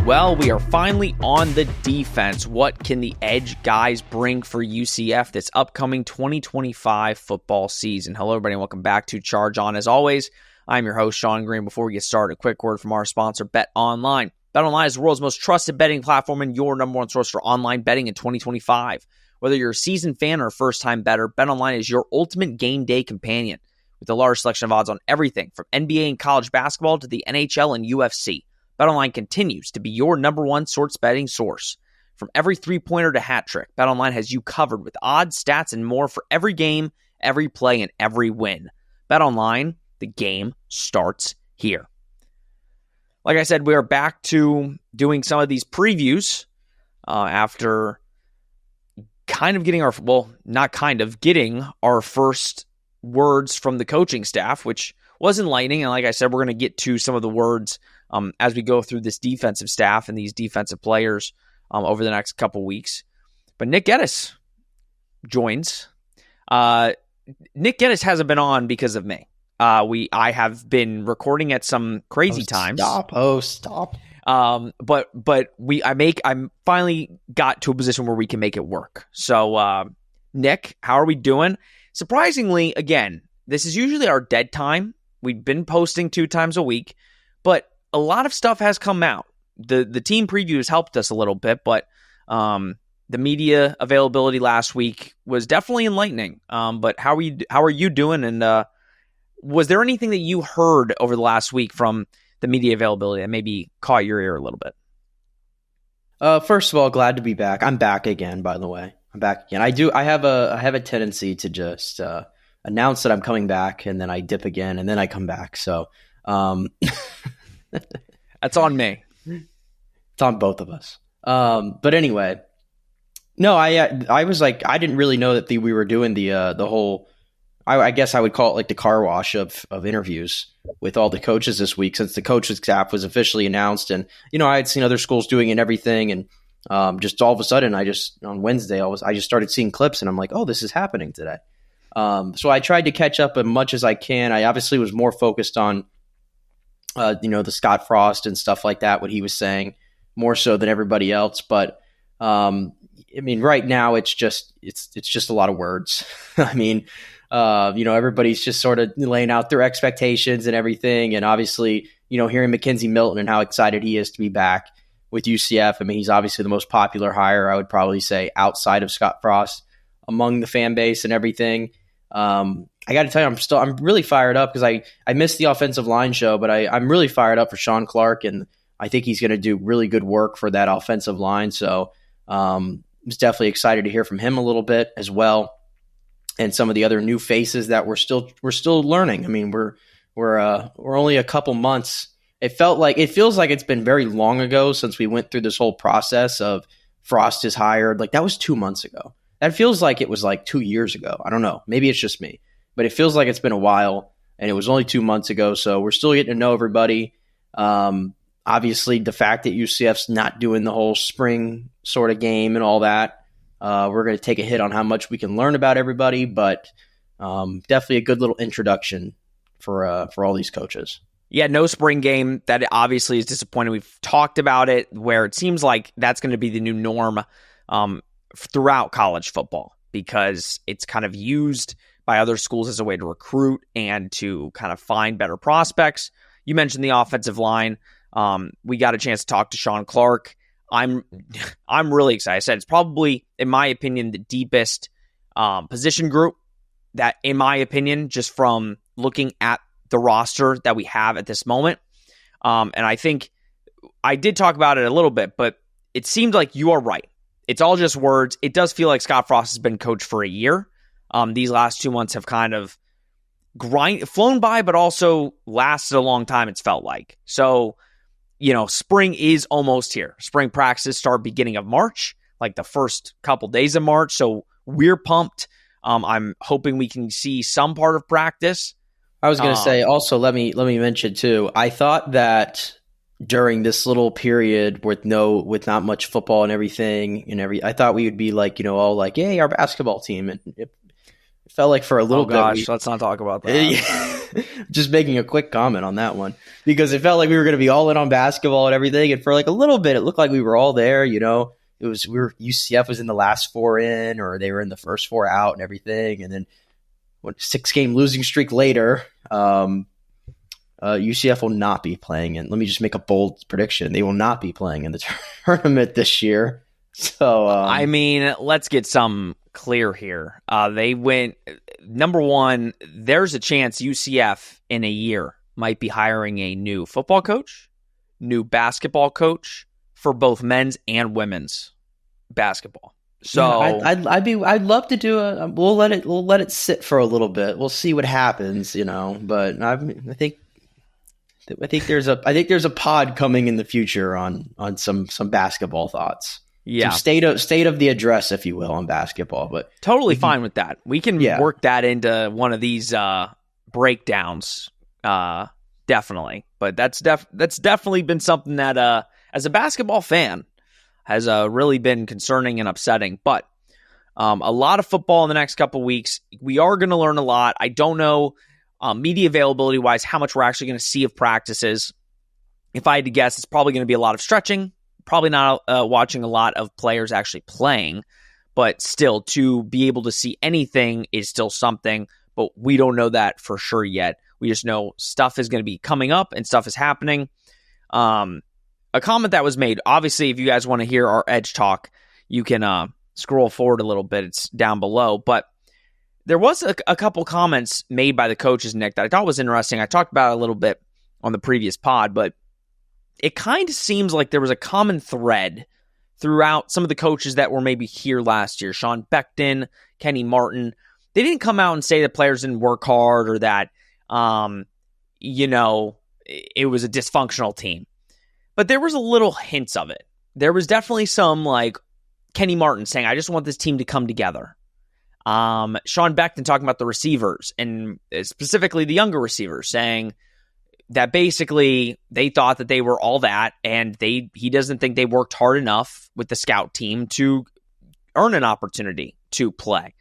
Well, we are finally on the defense. What can the edge guys bring for UCF this upcoming 2025 football season? Hello, everybody, and welcome back to Charge On. As always, I'm your host, Sean Green. Before we get started, a quick word from our sponsor, BetOnline. BetOnline is the world's most trusted betting platform and your number one source for online betting in 2025. Whether you're a seasoned fan or a first-time bettor, BetOnline is your ultimate game day companion with a large selection of odds on everything from NBA and college basketball to the NHL and UFC. BetOnline continues to be your number one sports betting source. From every three-pointer to hat trick, BetOnline has you covered with odds, stats, and more for every game, every play, and every win. BetOnline, the game starts here. Like I said, we are back to doing some of these previews after getting our first words from the coaching staff, which was enlightening. And like I said, we're going to get to some of the words as we go through this defensive staff and these defensive players over the next couple weeks. But Nick Geddes joins. Nick Geddes hasn't been on because of me. I have been recording at some crazy times. Stop. I finally got to a position where we can make it work. So, Nick, how are we doing? Surprisingly, again, this is usually our dead time. We've been posting 2 times a week, but a lot of stuff has come out. The team preview has helped us a little bit, but the media availability last week was definitely enlightening. But how are you doing? And was there anything that you heard over the last week from the media availability that maybe caught your ear a little bit? First of all, glad to be back. I'm back again, by the way. I'm back again. I have a tendency to just announce that I'm coming back, and then I dip again, and then I come back. So that's on me. It's on both of us. But anyway, no, I was like, I didn't really know that we were doing the whole. I guess I would call it like the car wash of interviews with all the coaches this week, since the coaching staff was officially announced. And, I had seen other schools doing it and everything. And just all of a sudden, on Wednesday, I just started seeing clips, and I'm like, oh, this is happening today. So I tried to catch up as much as I can. I obviously was more focused on, the Scott Frost and stuff like that, what he was saying, more so than everybody else. But, right now it's just a lot of words. Everybody's just sort of laying out their expectations and everything. And obviously, hearing Mackenzie Milton and how excited he is to be back with UCF. He's obviously the most popular hire, I would probably say, outside of Scott Frost among the fan base and everything. I got to tell you, I'm really fired up because I missed the offensive line show, but I'm really fired up for Sean Clark, and I think he's going to do really good work for that offensive line. So I was definitely excited to hear from him a little bit as well. And some of the other new faces that we're still learning. We're only a couple months. It feels like it's been very long ago since we went through this whole process of Frost is hired. Like, that was 2 months ago. That feels like it was like 2 years ago. I don't know. Maybe it's just me, but it feels like it's been a while, and it was only 2 months ago. So we're still getting to know everybody. Obviously, the fact that UCF's not doing the whole spring sort of game and all that. We're going to take a hit on how much we can learn about everybody, but definitely a good little introduction for all these coaches. Yeah, no spring game. That obviously is disappointing. We've talked about it, where it seems like that's going to be the new norm throughout college football, because it's kind of used by other schools as a way to recruit and to kind of find better prospects. You mentioned the offensive line. We got a chance to talk to Sean Clark. I'm really excited. I said it's probably, in my opinion, the deepest position group that, in my opinion, just from looking at the roster that we have at this moment. And I think I did talk about it a little bit, but it seemed like you are right. It's all just words. It does feel like Scott Frost has been coach for a year. These last 2 months have kind of flown by, but also lasted a long time, it's felt like. So, spring is almost here. Spring practices start beginning of March, like the first couple days of March. So we're pumped. I'm hoping we can see some part of practice. I was going to say also, let me mention too, I thought that during this little period with not much football and everything I thought we would be like, all like, yay, our basketball team. And It felt like for a little bit. Let's not talk about that. Just making a quick comment on that one, because it felt like we were going to be all in on basketball and everything. And for like a little bit, it looked like we were all there. UCF was in the last 4 in, or they were in the first 4 out and everything. And then 6-game losing streak later, UCF will not be playing. And let me just make a bold prediction. They will not be playing in the tournament this year. So, let's get some clear here. They went number one. There's a chance UCF in a year might be hiring a new football coach, new basketball coach for both men's and women's basketball. So I'd love to do we'll let it sit for a little bit. We'll see what happens, but I think there's a pod coming in the future on some basketball thoughts. Yeah. Some state of the address, if you will, on basketball, but totally fine with that. We can work that into one of these breakdowns, definitely. But that's definitely been something that, as a basketball fan, has really been concerning and upsetting. But a lot of football in the next couple weeks. We are going to learn a lot. I don't know media availability wise how much we're actually going to see of practices. If I had to guess, it's probably going to be a lot of stretching. Probably not watching a lot of players actually playing, but still, to be able to see anything is still something, but we don't know that for sure yet. We just know stuff is going to be coming up and stuff is happening. A comment that was made, obviously, if you guys want to hear our Edge talk, you can scroll forward a little bit. It's down below, but there was a couple comments made by the coaches, Nick, that I thought was interesting. I talked about it a little bit on the previous pod, but it kind of seems like there was a common thread throughout some of the coaches that were maybe here last year. Sean Beckton, Kenny Martin. They didn't come out and say that players didn't work hard or that, it was a dysfunctional team. But there was a little hints of it. There was definitely some, like Kenny Martin saying, I just want this team to come together. Sean Beckton talking about the receivers, and specifically the younger receivers, saying that basically they thought that they were all that, and he doesn't think they worked hard enough with the scout team to earn an opportunity to play.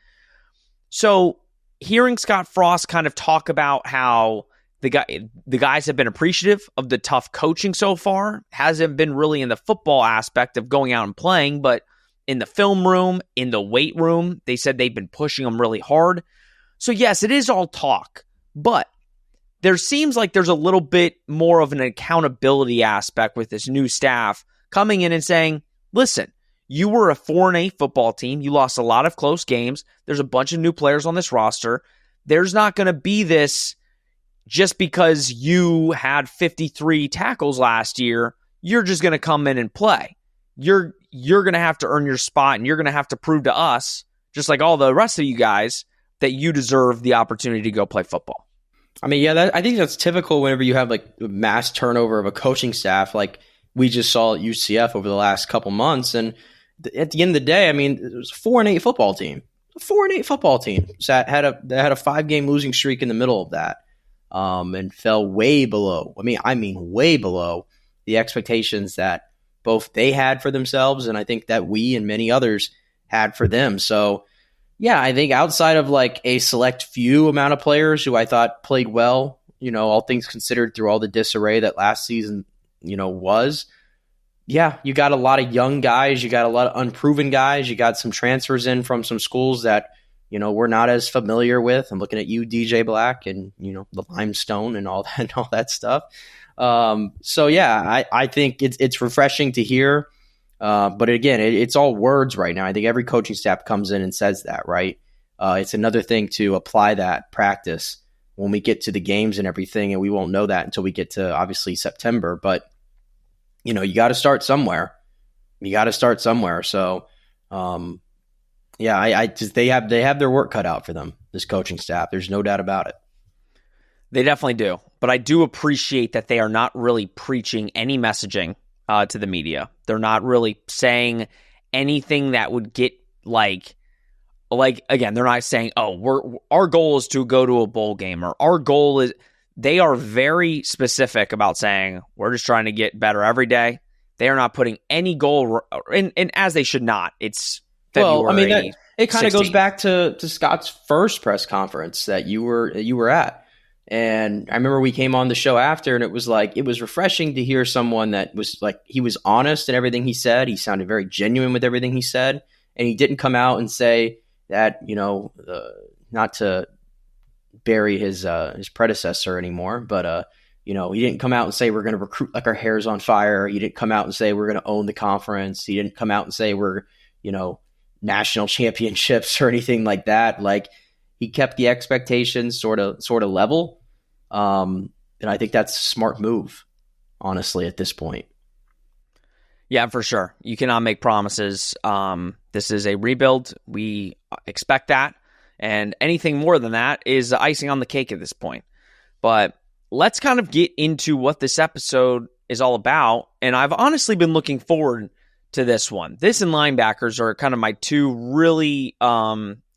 So hearing Scott Frost kind of talk about how the guys have been appreciative of the tough coaching so far, hasn't been really in the football aspect of going out and playing, but in the film room, in the weight room, they said they've been pushing them really hard. So yes, it is all talk, but there seems like there's a little bit more of an accountability aspect with this new staff coming in and saying, listen, you were a 4-8 football team. You lost a lot of close games. There's a bunch of new players on this roster. There's not going to be this just because you had 53 tackles last year, you're just going to come in and play. You're going to have to earn your spot, and you're going to have to prove to us, just like all the rest of you guys, that you deserve the opportunity to go play football. I mean, yeah, I think that's typical whenever you have like mass turnover of a coaching staff, like we just saw at UCF over the last couple months. And at the end of the day, I mean, it was a 4-8 football team. A 4-8 football team that had a 5-game losing streak in the middle of that, and fell way below. I mean, way below the expectations that both they had for themselves, and I think that we and many others had for them. So, yeah, I think outside of like a select few amount of players who I thought played well, all things considered through all the disarray that last season, was, yeah, you got a lot of young guys, you got a lot of unproven guys, you got some transfers in from some schools that, we're not as familiar with. I'm looking at you, DJ Black, and, the limestone and all that stuff. So yeah, I think it's refreshing to hear. But again, it's all words right now. I think every coaching staff comes in and says that, right? It's another thing to apply that practice when we get to the games and everything, and we won't know that until we get to obviously September. But you got to start somewhere. So, yeah, they have their work cut out for them. This coaching staff, there's no doubt about it. They definitely do. But I do appreciate that they are not really preaching any messaging to the media. They're not really saying anything that would get like again, they're not saying, "Oh, our goal is to go to a bowl game," or our goal is. They are very specific about saying we're just trying to get better every day. They are not putting any goal, and as they should not. It's February. Well, I mean, It kind of 16. goes back to Scott's first press conference that you were at. And I remember we came on the show after, and it was refreshing to hear someone that was like, he was honest in everything he said. He sounded very genuine with everything he said. And he didn't come out and say that, not to bury his predecessor anymore, but, he didn't come out and say we're going to recruit like our hair's on fire. He didn't come out and say we're going to own the conference. He didn't come out and say we're, national championships or anything like that. Like, he kept the expectations sort of level. And I think that's a smart move, honestly, at this point. Yeah, for sure. You cannot make promises. This is a rebuild. We expect that. And anything more than that is icing on the cake at this point. But let's kind of get into what this episode is all about. And I've honestly been looking forward to this one. This and linebackers are kind of my two really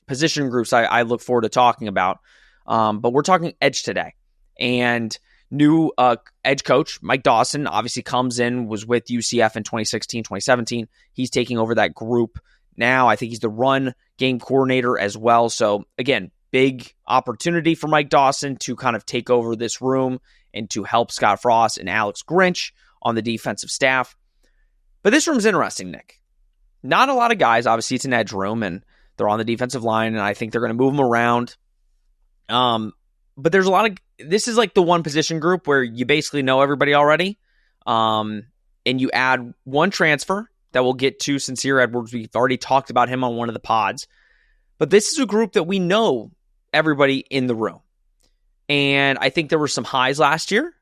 position groups I look forward to talking about. But we're talking edge today. And new edge coach, Mike Dawson, obviously comes in, was with UCF in 2016, 2017. He's taking over that group now. I think he's the run game coordinator as well. So again, big opportunity for Mike Dawson to kind of take over this room and to help Scott Frost and Alex Grinch on the defensive staff. But this room's interesting, Nick. Not a lot of guys. Obviously, it's an edge room, and they're on the defensive line, and I think they're going to move them around. But there's a lot of... This is like the one position group where you basically know everybody already. And you add one transfer that we'll get to, Sincere Edwards. We've already talked about him on one of the pods. But this is a group that we know everybody in the room. And I think there were some highs last year.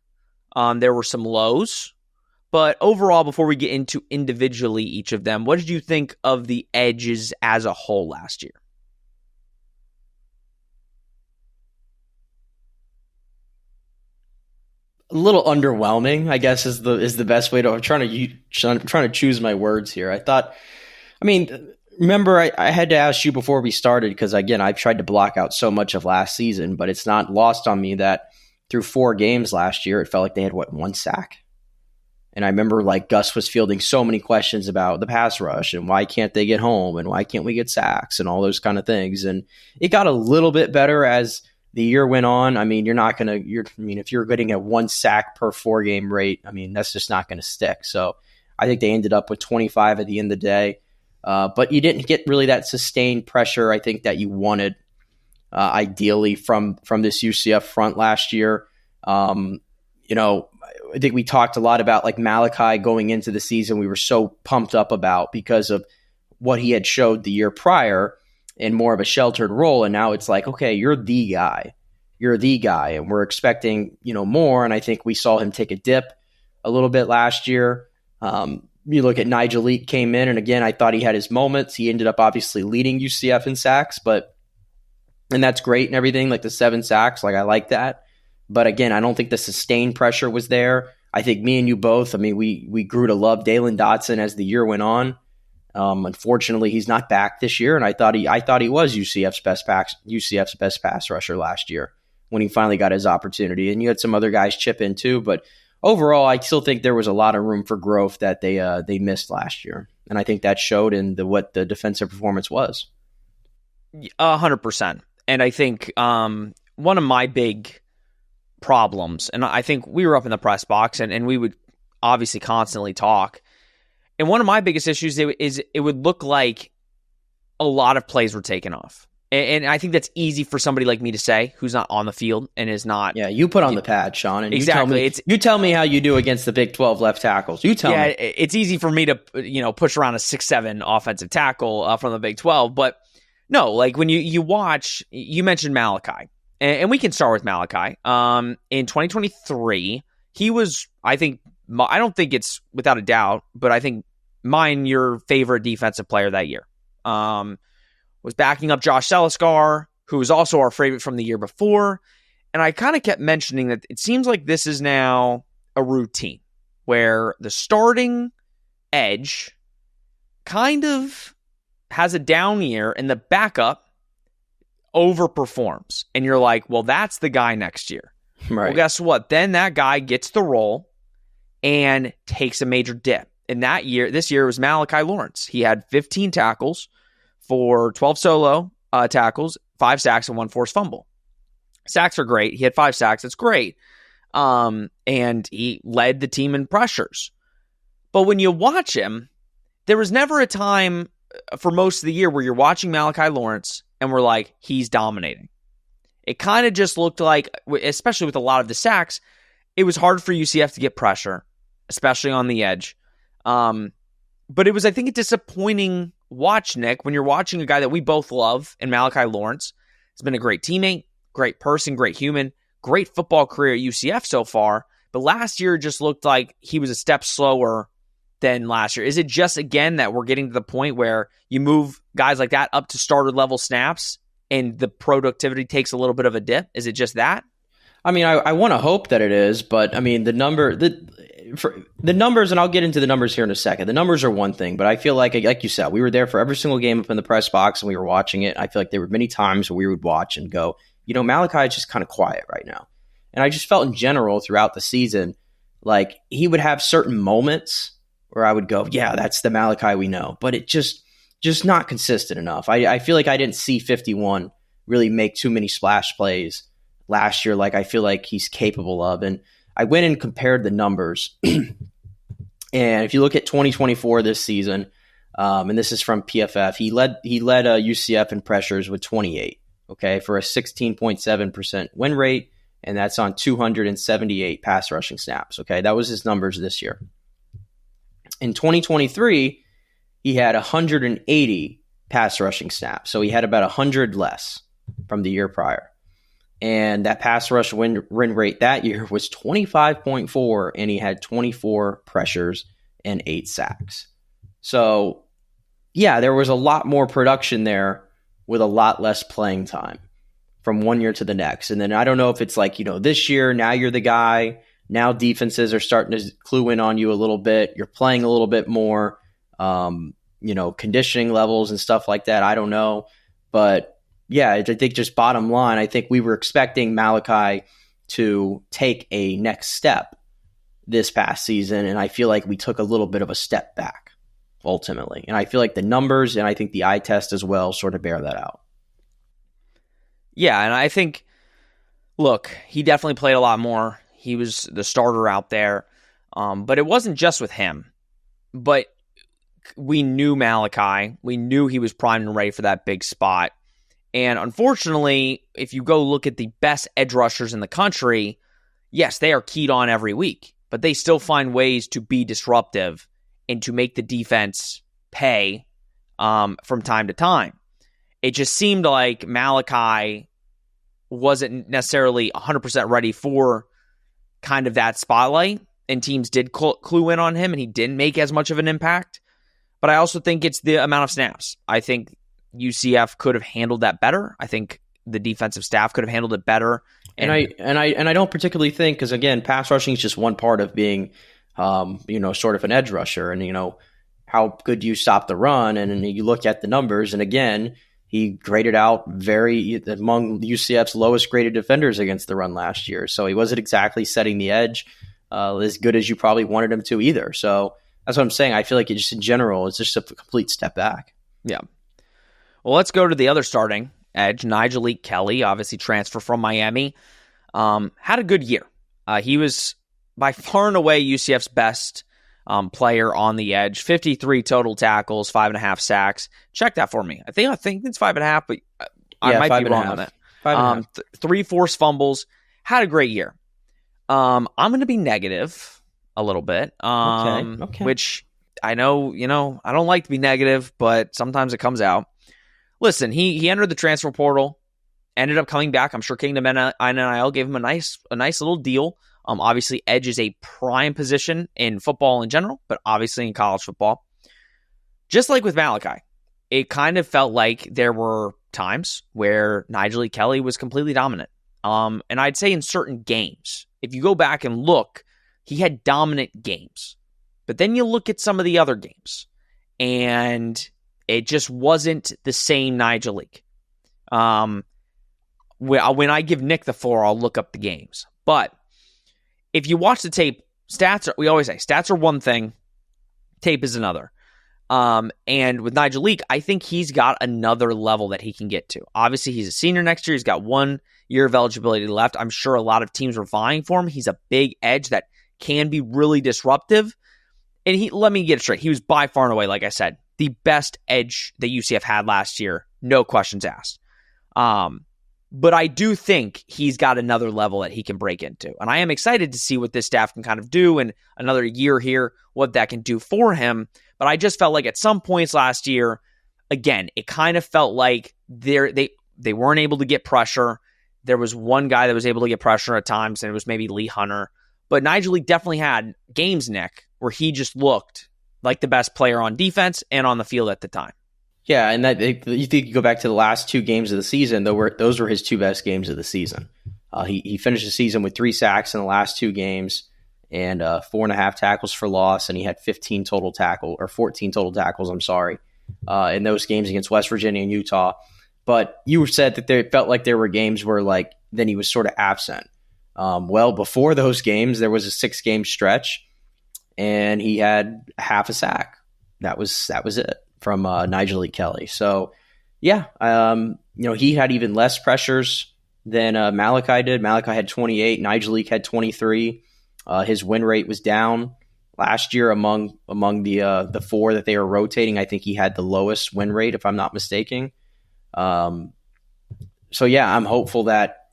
There were some lows. But overall, before we get into individually each of them, what did you think of the edges as a whole last year? A little underwhelming, I guess, is the best way to. I'm trying to choose my words here. Remember, I had to ask you before we started, because again, I've tried to block out so much of last season, but it's not lost on me that through 4 games last year, it felt like they had one sack. And I remember like Gus was fielding so many questions about the pass rush and why can't they get home and why can't we get sacks and all those kind of things. And it got a little bit better as the year went on. If you're getting a 1 sack per 4 game rate, that's just not going to stick. So I think they ended up with 25 at the end of the day. But you didn't get really that sustained pressure, I think, that you wanted ideally from this UCF front last year. I think we talked a lot about like Malachi going into the season. We were so pumped up about because of what he had showed the year prior in more of a sheltered role. And now it's like, okay, you're the guy. And we're expecting, more. And I think we saw him take a dip a little bit last year. You look at Nyjalik came in, and again, I thought he had his moments. He ended up obviously leading UCF in sacks, and that's great and everything, like the 7 sacks, like I like that. But again, I don't think the sustained pressure was there. I think me and you both, we grew to love Dalen Dotson as the year went on. Unfortunately, he's not back this year, and I thought he was UCF's best pass rusher last year when he finally got his opportunity. And you had some other guys chip in too, but overall, I still think there was a lot of room for growth that they missed last year, and I think that showed in what the defensive performance was. 100%, and I think one of my big problems, and I think we were up in the press box, and we would obviously constantly talk. And one of my biggest issues is it would look like a lot of plays were taken off. And I think that's easy for somebody like me to say, who's not on the field and is not. Yeah, you put on the pad, Sean, and exactly. You tell me how you do against the Big 12 left tackles. You tell me. Yeah, it's easy for me to push around a 6'7" offensive tackle from the Big 12, but no, like when you watch, you mentioned Malachi, and we can start with Malachi. In 2023, he was, I don't think it's without a doubt, but I think your favorite defensive player that year. Was backing up Josh Seliskar, who was also our favorite from the year before. And I kind of kept mentioning that it seems like this is now a routine where the starting edge kind of has a down year and the backup overperforms. And you're like, well, that's the guy next year. Right. Well, guess what? Then that guy gets the role and takes a major dip. And this year was Malachi Lawrence. He had 15 tackles, for 12 solo tackles, 5 sacks, and 1 forced fumble. Sacks are great. He had 5 sacks. That's great. And he led the team in pressures. But when you watch him, there was never a time for most of the year where you're watching Malachi Lawrence and we're like, he's dominating. It kind of just looked like, especially with a lot of the sacks, it was hard for UCF to get pressure, especially on the edge. But it was, I think, a disappointing watch, Nick, when you're watching a guy that we both love in Malachi Lawrence. He's been a great teammate, great person, great human, great football career at UCF so far. But last year just looked like he was a step slower than last year. Is it just, again, that we're getting to the point where you move guys like that up to starter level snaps and the productivity takes a little bit of a dip? Is it just that? I mean, I want to hope that it is, but I mean, the numbers, and I'll get into the numbers here in a second. The numbers are one thing, but I feel like you said, we were there for every single game up in the press box and we were watching it. I feel like there were many times where we would watch and go, Malachi is just kind of quiet right now. And I just felt in general throughout the season, like he would have certain moments where I would go, yeah, that's the Malachi we know, but it just not consistent enough. I feel like I didn't see 51 really make too many splash plays last year like I feel like he's capable of. And I went and compared the numbers. And if you look at 2024 this season, and this is from PFF, he led UCF in pressures with 28, okay, for a 16.7% win rate, and that's on 278 pass rushing snaps, okay? That was his numbers this year. In 2023, he had 180 pass rushing snaps, so he had about 100 less from the year prior. And that pass rush win rate that year was 25.4, and he had 24 pressures and 8 sacks. So, yeah, there was a lot more production there with a lot less playing time from one year to the next. And then I don't know if it's like, this year, now you're the guy. Now defenses are starting to clue in on you a little bit. You're playing a little bit more, conditioning levels and stuff like that. I don't know. But yeah, I think just bottom line, I think we were expecting Malachi to take a next step this past season, and I feel like we took a little bit of a step back ultimately. And I feel like the numbers and I think the eye test as well sort of bear that out. Yeah, and I think, look, he definitely played a lot more. He was the starter out there, but it wasn't just with him. But we knew Malachi. We knew he was primed and ready for that big spot. And unfortunately, if you go look at the best edge rushers in the country, yes, they are keyed on every week, but they still find ways to be disruptive and to make the defense pay from time to time. It just seemed like Malachi wasn't necessarily 100% ready for kind of that spotlight, and teams did clue in on him, and he didn't make as much of an impact. But I also think it's the amount of snaps. I think UCF could have handled that better. I think the defensive staff could have handled it better. And I don't particularly think, because again, pass rushing is just one part of being, sort of an edge rusher, and how good do you stop the run? And you look at the numbers, and again, he graded out among UCF's lowest graded defenders against the run last year. So he wasn't exactly setting the edge as good as you probably wanted him to either. So that's what I'm saying. I feel like it just in general, it's just a complete step back. Yeah. Well, let's go to the other starting edge, Nyjalik Kelly, obviously transfer from Miami. Had a good year. He was by far and away UCF's best player on the edge. 53 total tackles, 5.5 sacks. Check that for me. I think it's 5.5, but I might be wrong on that. 3 forced fumbles. Had a great year. I'm going to be negative a little bit, okay. Which I know, I don't like to be negative, but sometimes it comes out. Listen, he entered the transfer portal, ended up coming back. I'm sure Kingdom NIL gave him a nice little deal. Obviously, edge is a prime position in football in general, but obviously in college football. Just like with Malachi, it kind of felt like there were times where Nyjalik Kelly was completely dominant. And I'd say in certain games, if you go back and look, he had dominant games. But then you look at some of the other games, and it just wasn't the same Nyjalik. When I give Nick the floor, I'll look up the games. But if you watch the tape, we always say stats are one thing, tape is another. And with Nyjalik, I think he's got another level that he can get to. Obviously, he's a senior next year. He's got 1 year of eligibility left. I'm sure a lot of teams were vying for him. He's a big edge that can be really disruptive. And let me get it straight. He was by far and away, like I said, the best edge that UCF had last year. No questions asked. But I do think he's got another level that he can break into. And I am excited to see what this staff can kind of do in another year here, what that can do for him. But I just felt like at some points last year, again, it kind of felt like they weren't able to get pressure. There was one guy that was able to get pressure at times, and it was maybe Lee Hunter. But Nyjalik definitely had games, Nick, where he just looked like the best player on defense and on the field at the time. Yeah, and you think you go back to the last 2 games of the season, those were his 2 best games of the season. He finished the season with 3 sacks in the last 2 games and 4.5 tackles for loss, and he had 14 total tackles, in those games against West Virginia and Utah. But you said that it felt like there were games where then he was sort of absent. Well, before those games, there was a 6-game stretch, and he had half a sack. That was it from Nyjalik Kelly. So, yeah, he had even less pressures than Malachi did. Malachi had 28. Nyjalik had 23. His win rate was down last year among the 4 that they were rotating. I think he had the lowest win rate, if I'm not mistaken. So, yeah, I'm hopeful that,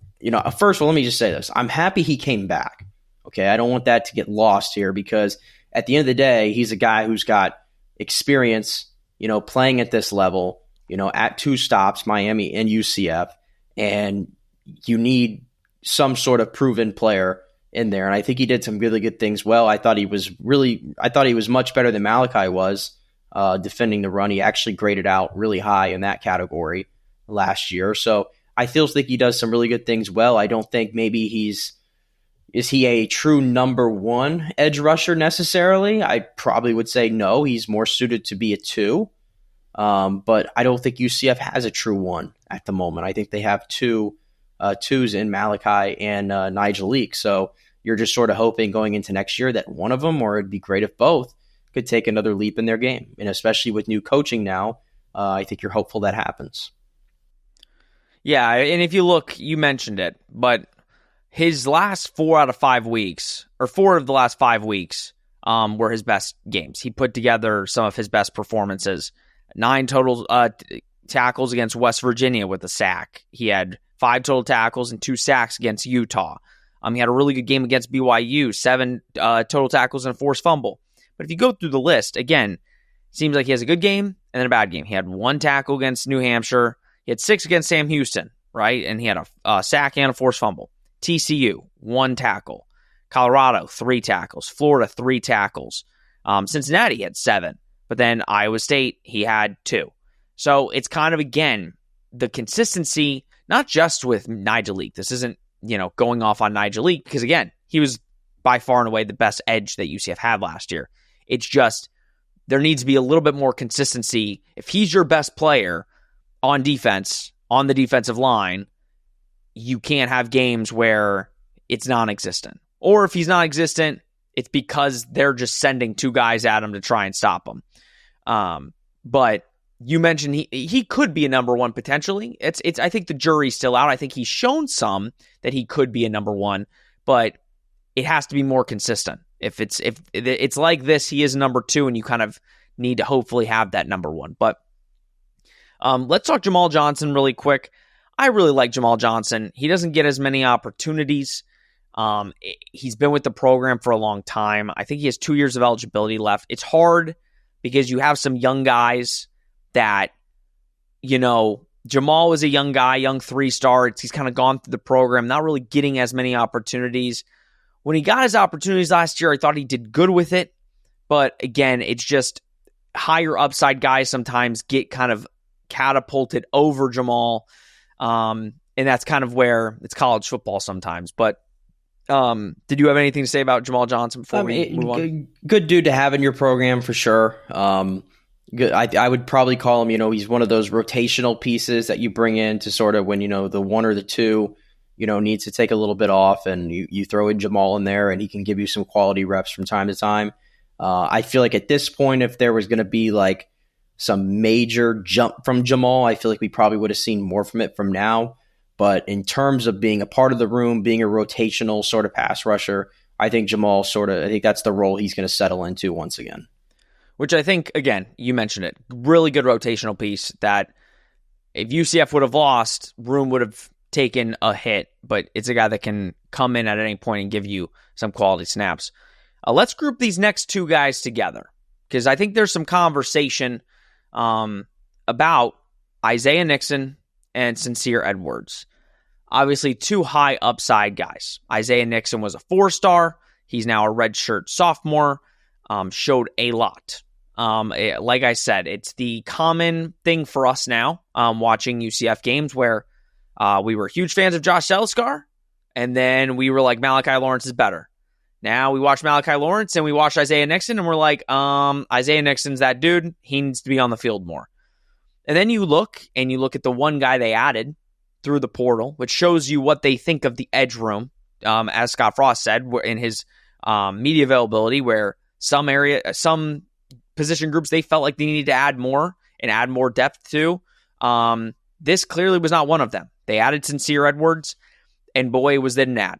first of all, let me just say this. I'm happy he came back. Okay, I don't want that to get lost here because at the end of the day, he's a guy who's got experience, playing at this level, at 2 stops, Miami and UCF, and you need some sort of proven player in there. And I think he did some really good things well. I thought he was much better than Malachi was defending the run. He actually graded out really high in that category last year. So I still think he does some really good things well. I don't think maybe is he a true number 1 edge rusher necessarily? I probably would say no. He's more suited to be a 2. But I don't think UCF has a true 1 at the moment. I think they have 2 2s in Malachi and Nyjalik. So you're just sort of hoping going into next year that one of them, or it'd be great if both, could take another leap in their game. And especially with new coaching now, I think you're hopeful that happens. Yeah, and if you look, you mentioned it, but his last 4 out of 5 weeks, or 4 of the last 5 weeks, were his best games. He put together some of his best performances. 9 total tackles against West Virginia with a sack. He had 5 total tackles and 2 sacks against Utah. He had a really good game against BYU, 7 total tackles and a forced fumble. But if you go through the list, again, it seems like he has a good game and then a bad game. He had 1 tackle against New Hampshire. He had 6 against Sam Houston, right? And he had a sack and a forced fumble. TCU, 1 tackle. Colorado, 3 tackles. Florida, 3 tackles. Cincinnati had 7. But then Iowa State, he had 2. So it's kind of, again, the consistency, not just with Nyjalik. This isn't, going off on Nyjalik because, again, he was by far and away the best edge that UCF had last year. It's just there needs to be a little bit more consistency. If he's your best player on defense, on the defensive line, you can't have games where it's non-existent. Or if he's non-existent, it's because they're just sending 2 guys at him to try and stop him. But you mentioned he could be a number 1 potentially. It's I think the jury's still out. I think he's shown some that he could be a number 1, but it has to be more consistent. If it's like this, he is number 2, and you kind of need to hopefully have that number 1. But let's talk Jamaal Johnson really quick. I really like Jamaal Johnson. He doesn't get as many opportunities. He's been with the program for a long time. I think he has 2 years of eligibility left. It's hard because you have some young guys that, Jamaal was a young guy, young 3-star. He's kind of gone through the program, not really getting as many opportunities. When he got his opportunities last year, I thought he did good with it. But again, it's just higher upside guys sometimes get kind of catapulted over Jamaal. And that's kind of where it's college football sometimes. But did you have anything to say about Jamaal Johnson before we move on? Good dude to have in your program for sure. Good. I would probably call him, he's one of those rotational pieces that you bring in to sort of when, the 1 or the 2, needs to take a little bit off, and you throw in Jamaal in there and he can give you some quality reps from time to time. I feel like at this point, if there was going to be like some major jump from Jamaal, I feel like we probably would have seen more from it from now. But in terms of being a part of the room, being a rotational sort of pass rusher, I think I think that's the role he's going to settle into once again. Which I think, again, you mentioned it, really good rotational piece that if UCF would have lost, Room would have taken a hit, but it's a guy that can come in at any point and give you some quality snaps. Let's group these next two guys together because I think there's some conversation about Isaiah Nixon and Sincere Edwards. Obviously, two high upside guys. Isaiah Nixon was a 4-star. He's now a redshirt sophomore. Showed a lot. Like I said, it's the common thing for us now watching UCF games where we were huge fans of Josh Selskar, and then we were like, Malachi Lawrence is better. Now we watch Malachi Lawrence and we watch Isaiah Nixon, and we're like, Isaiah Nixon's that dude. He needs to be on the field more. And then you look at the one guy they added through the portal, which shows you what they think of the edge room, as Scott Frost said in his media availability, where some position groups they felt like they needed to add more and add more depth to. This clearly was not one of them. They added Sincere Edwards, and boy, was that an ad.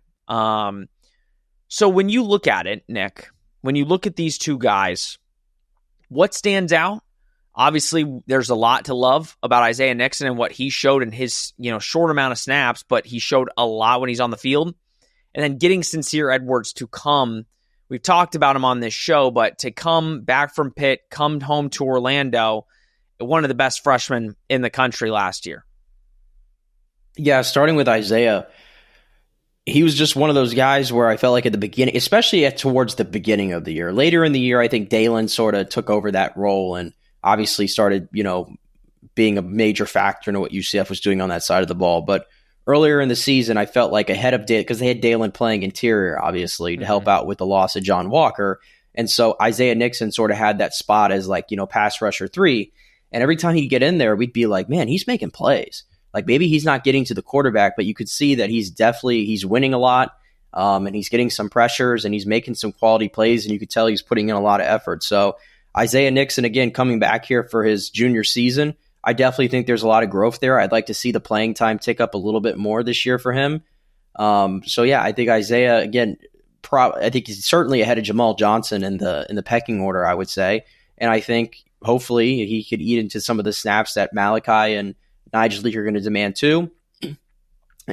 So when you look at it, Nick, when you look at these two guys, what stands out? Obviously, there's a lot to love about Isaiah Nixon and what he showed in his short amount of snaps, but he showed a lot when he's on the field. And then getting Sincere Edwards to come, we've talked about him on this show, but to come back from Pitt, come home to Orlando, one of the best freshmen in the country last year. Yeah, starting with Isaiah, he was just one of those guys where I felt like at the beginning, especially towards the beginning of the year. Later in the year, I think Dalen sort of took over that role and obviously started, being a major factor in what UCF was doing on that side of the ball. But earlier in the season, I felt like ahead of Dalen, because they had Dalen playing interior, obviously, to help out with the loss of John Walker. And so Isaiah Nixon sort of had that spot as pass rusher 3. And every time he'd get in there, we'd be like, man, he's making plays. Like maybe he's not getting to the quarterback, but you could see that he's winning a lot, and he's getting some pressures and he's making some quality plays, and you could tell he's putting in a lot of effort. So Isaiah Nixon, again, coming back here for his junior season, I definitely think there's a lot of growth there. I'd like to see the playing time tick up a little bit more this year for him. I think Isaiah, again, I think he's certainly ahead of Jamaal Johnson in the pecking order, I would say. And I think hopefully he could eat into some of the snaps that Malachi and Nyjalik are going to demand too. And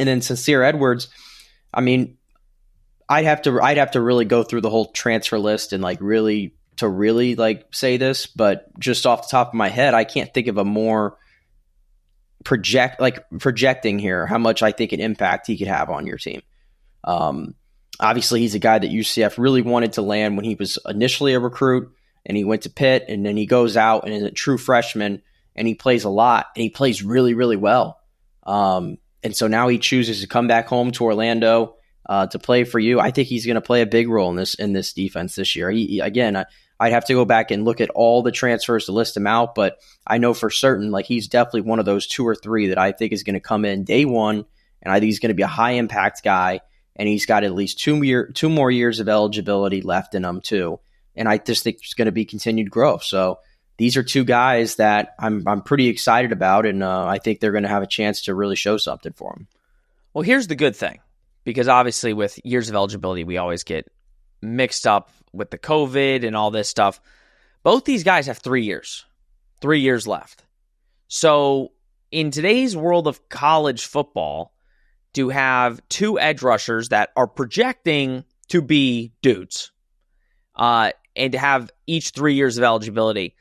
then Sincere Edwards, I mean, I'd have to really go through the whole transfer list and really say this, but just off the top of my head, I can't think of a more projecting here how much I think an impact he could have on your team. Obviously, he's a guy that UCF really wanted to land when he was initially a recruit, and he went to Pitt, and then he goes out and is a true freshman, and he plays a lot, and he plays really, really well. And so now he chooses to come back home to Orlando to play for you. I think he's going to play a big role in this defense this year. I'd have to go back and look at all the transfers to list him out, but I know for certain he's definitely one of those 2 or 3 that I think is going to come in day one, and I think he's going to be a high impact guy, and he's got at least 2 more years of eligibility left in him too. And I just think there's going to be continued growth. So these are 2 guys that I'm pretty excited about, and I think they're going to have a chance to really show something for them. Well, here's the good thing, because obviously with years of eligibility, we always get mixed up with the COVID and all this stuff. Both these guys have 3 years left. So in today's world of college football, to have 2 edge rushers that are projecting to be dudes, and to have each 3 years of eligibility,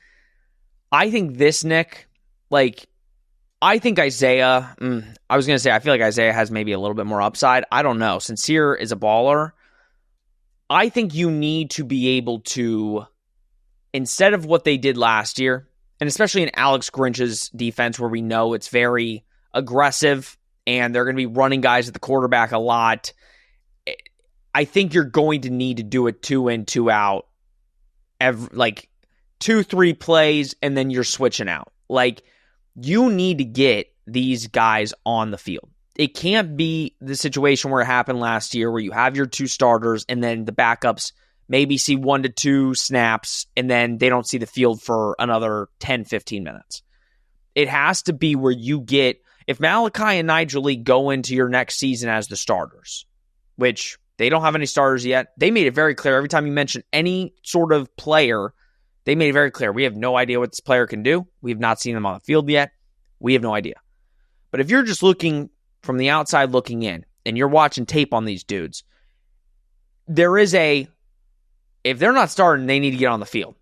I think this, Nick, I think Isaiah, I was going to say, I feel like Isaiah has maybe a little bit more upside. I don't know. Sincere is a baller. I think you need to be able to, instead of what they did last year, and especially in Alex Grinch's defense where we know it's very aggressive and they're going to be running guys at the quarterback a lot, I think you're going to need to do it 2 in, 2 out, 2-3 plays, and then you're switching out. You need to get these guys on the field. It can't be the situation where it happened last year where you have your 2 starters and then the backups maybe see 1 to 2 snaps, and then they don't see the field for another 10, 15 minutes. It has to be where you get, if Malachi and Nyjalik go into your next season as the starters, which they don't have any starters yet. They made it very clear every time you mention any sort of player, they made it very clear. We have no idea what this player can do. We have not seen them on the field yet. We have no idea. But if you're just looking from the outside looking in and you're watching tape on these dudes, there is if they're not starting, they need to get on the field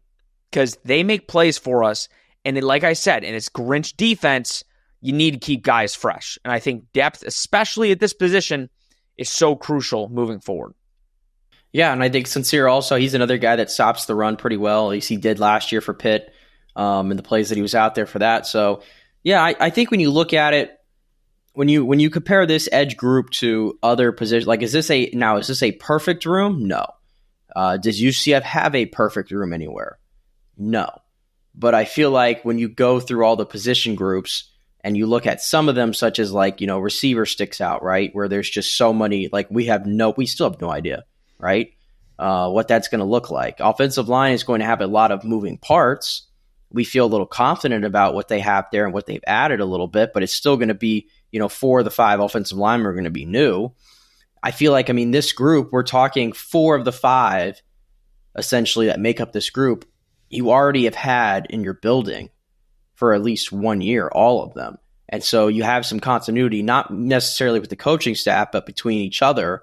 because they make plays for us. And like I said, in its Grinch defense, you need to keep guys fresh. And I think depth, especially at this position, is so crucial moving forward. Yeah, and I think Sincere also, he's another guy that stops the run pretty well. At least he did last year for Pitt and the plays that he was out there for that. So, yeah, I think when you look at it, when you compare this edge group to other positions, like is this a perfect room? No. Does UCF have a perfect room anywhere? No. But I feel like when you go through all the position groups and you look at some of them, such as receiver sticks out, right? Where there's just so many, we still have no idea, right? What that's going to look like. Offensive line is going to have a lot of moving parts. We feel a little confident about what they have there and what they've added a little bit, but it's still going to be, 4 of the 5 offensive linemen are going to be new. I feel like, this group, we're talking 4 of the 5 essentially that make up this group, you already have had in your building for at least 1 year, all of them. And so you have some continuity, not necessarily with the coaching staff, but between each other.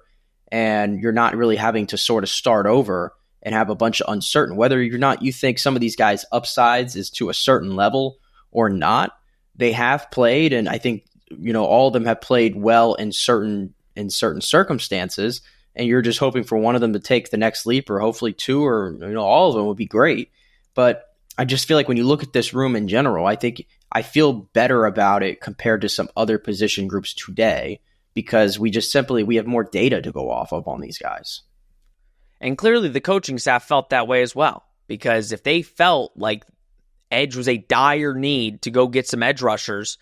And you're not really having to sort of start over and have a bunch of uncertain, whether you think some of these guys' upsides is to a certain level or not. They have played, and I think, all of them have played well in certain circumstances. And you're just hoping for one of them to take the next leap, or hopefully 2, or all of them would be great. But I just feel like when you look at this room in general, I feel better about it compared to some other position groups today, because we have more data to go off of on these guys. And clearly the coaching staff felt that way as well, because if they felt like edge was a dire need to go get some edge rushers,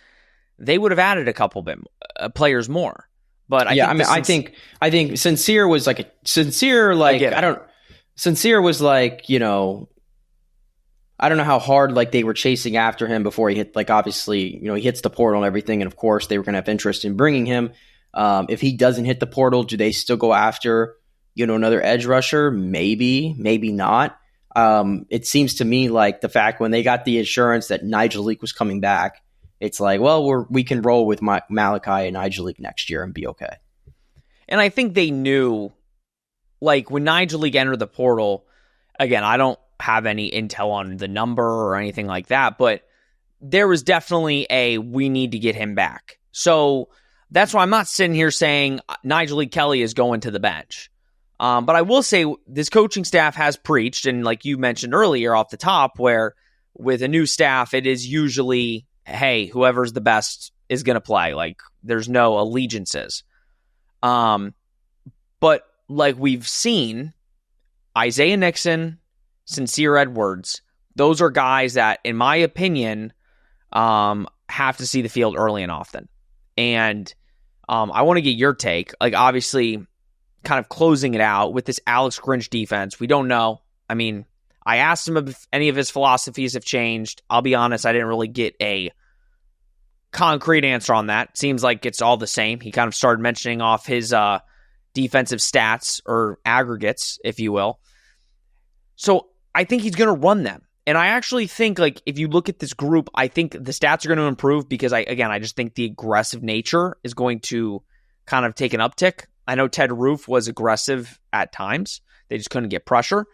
they would have added a couple bit players more. But I think Sincere was Sincere was I don't know how hard they were chasing after him before he hit, obviously, he hits the portal and everything. And of course they were going to have interest in bringing him. If he doesn't hit the portal, do they still go after, another edge rusher? Maybe, maybe not. It seems to me like the fact when they got the assurance that Nyjalik was coming back, it's we can roll with Malachi and Nyjalik next year and be okay. And I think they knew, when Nyjalik entered the portal, again, I don't have any intel on the number or anything like that, but there was definitely we need to get him back. So that's why I'm not sitting here saying Nyjalik Kelly is going to the bench. But I will say this coaching staff has preached, and like you mentioned earlier off the top, where with a new staff, it is usually, hey, whoever's the best is going to play. There's no allegiances. But we've seen, Isaiah Nixon, Sincere Edwards, those are guys that, in my opinion, have to see the field early and often. And I want to get your take. Obviously, kind of closing it out with this Alex Grinch defense, we don't know. I asked him if any of his philosophies have changed. I'll be honest, I didn't really get a concrete answer on that. Seems like it's all the same. He kind of started mentioning off his defensive stats, or aggregates, if you will. So I think he's going to run them. And I actually think, if you look at this group, I think the stats are going to improve because, I just think the aggressive nature is going to kind of take an uptick. I know Ted Roof was aggressive at times. They just couldn't get pressure.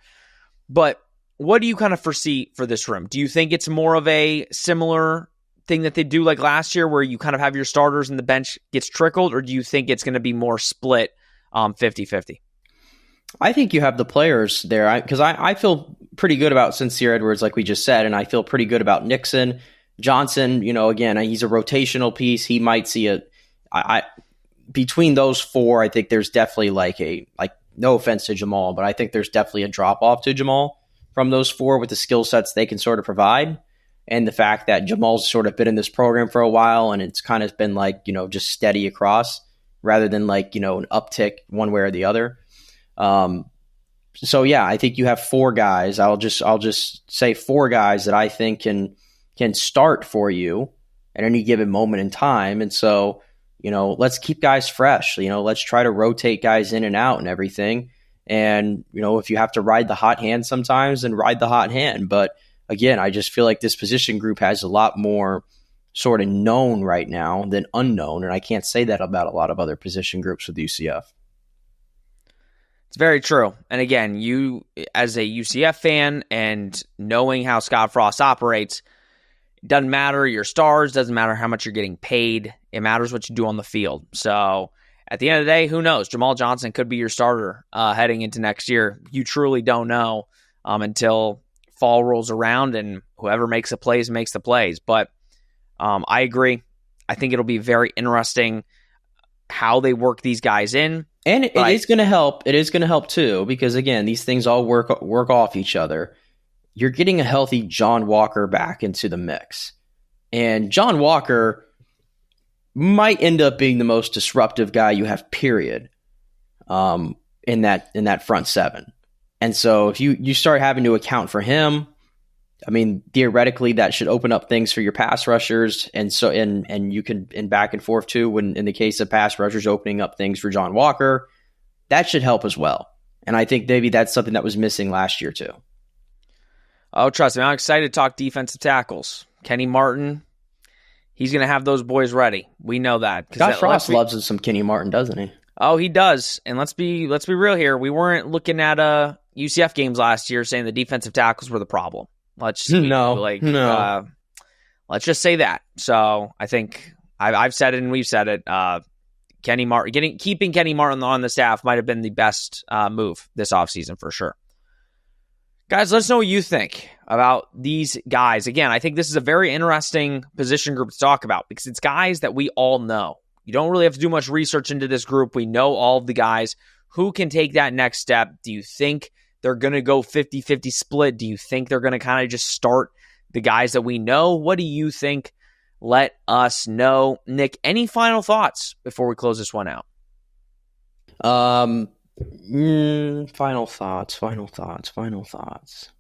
But what do you kind of foresee for this room? Do you think it's more of a similar thing that they do like last year, where you kind of have your starters and the bench gets trickled, or do you think it's going to be more split 50-50? I think you have the players there, because I feel pretty good about Sincere Edwards, like we just said, and I feel pretty good about Nixon. Johnson, again, he's a rotational piece. He might see between those 4, I think there's definitely no offense to Jamaal, but I think there's definitely a drop off to Jamaal from those 4 with the skill sets they can sort of provide. And the fact that Jamaal's sort of been in this program for a while, and it's kind of been just steady across rather than an uptick one way or the other. So yeah, I think you have 4 guys. I'll just say 4 guys that I think can start for you at any given moment in time. And so, let's keep guys fresh. Let's try to rotate guys in and out and everything. And, if you have to ride the hot hand sometimes, then ride the hot hand. But again, I just feel like this position group has a lot more sort of known right now than unknown. And I can't say that about a lot of other position groups with UCF. It's very true. And again, you as a UCF fan and knowing how Scott Frost operates, it doesn't matter your stars, doesn't matter how much you're getting paid. It matters what you do on the field. So at the end of the day, who knows? Jamaal Johnson could be your starter heading into next year. You truly don't know until fall rolls around and whoever makes the plays makes the plays. But I agree. I think it'll be very interesting how they work these guys in. And it is going to help. It is going to help too, because again, these things all work off each other. You're getting a healthy John Walker back into the mix. And John Walker might end up being the most disruptive guy you have, period, in that front 7. And so if you start having to account for him, I mean, theoretically that should open up things for your pass rushers. And so and you can in back and forth too, when in the case of pass rushers opening up things for John Walker, that should help as well. And I think maybe that's something that was missing last year too. Oh, trust me, I'm excited to talk defensive tackles. Kenny Martin, he's going to have those boys ready. We know that. Scott Frost loves some Kenny Martin, doesn't he? Oh, he does. And let's be real here. We weren't looking at UCF games last year saying the defensive tackles were the problem. Let's just say that. So I think I've said it and we've said it. Kenny Martin, keeping Kenny Martin on the staff might have been the best move this offseason for sure. Guys, let us know what you think about these guys. Again, I think this is a very interesting position group to talk about because it's guys that we all know. You don't really have to do much research into this group. We know all of the guys who can take that next step. Do you think they're going to go 50-50 split? Do you think they're going to kind of just start the guys that we know? What do you think? Let us know. Nick, any final thoughts before we close this one out? Final thoughts.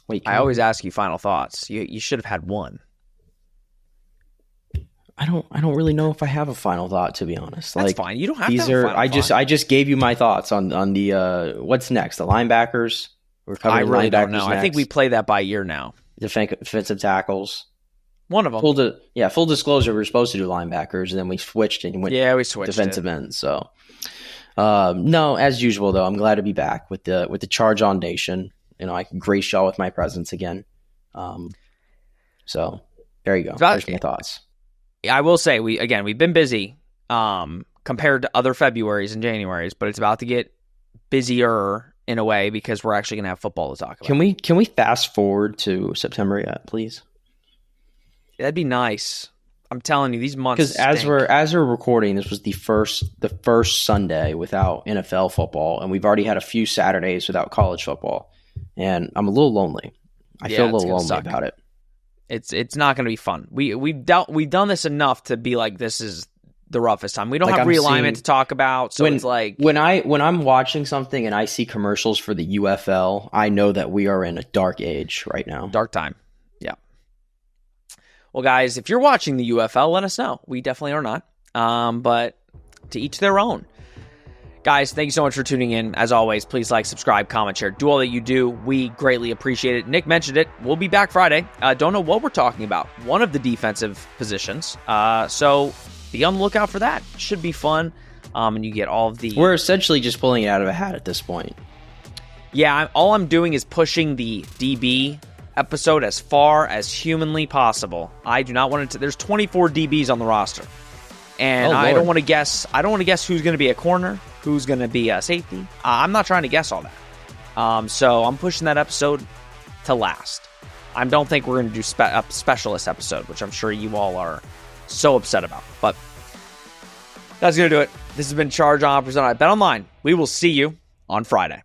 Wait, I always ask you final thoughts. You should have had one. I don't really know if I have a final thought, to be honest. That's fine. You don't have to have a final thought. I just gave you my thoughts on the what's next. The linebackers. I really don't know. Next. I think we play that by ear now. Defensive tackles. One of them. Full disclosure, we were supposed to do linebackers, and then we switched and went defensive ends. So no, as usual though, I'm glad to be back with the Charge On Nation. I can grace y'all with my presence again. So there you go. There's my thoughts. I will say we've been busy compared to other Februarys and Januarys, but it's about to get busier in a way because we're actually going to have football to talk about. Can we fast forward to September yet, please? That'd be nice. I'm telling you, these months. Because as we're recording, this was the first Sunday without NFL football, and we've already had a few Saturdays without college football, and I'm a little lonely. I feel a little lonely about it. It's not going to be fun. We've done this enough to be like this is the roughest time. We don't have realignment to talk about, so it's like when I'm watching something and I see commercials for the UFL, I know that we are in a dark age right now. Dark time. Yeah. Well, guys, if you're watching the UFL, let us know. We definitely are not. But to each their own. Guys, thank you so much for tuning in. As always, please like, subscribe, comment, share. Do all that you do. We greatly appreciate it. Nick mentioned it. We'll be back Friday. Don't know what we're talking about. One of the defensive positions. So be on the lookout for that. Should be fun. And you get all of the... We're essentially just pulling it out of a hat at this point. Yeah, all I'm doing is pushing the DB episode as far as humanly possible. I do not want to... There's 24 DBs on the roster. And I don't want to guess. I don't want to guess who's going to be a corner, who's going to be a safety. I'm not trying to guess all that. So I'm pushing that episode to last. I don't think we're going to do a specialist episode, which I'm sure you all are so upset about. But that's going to do it. This has been Charge On, presented by BetOnline. We will see you on Friday.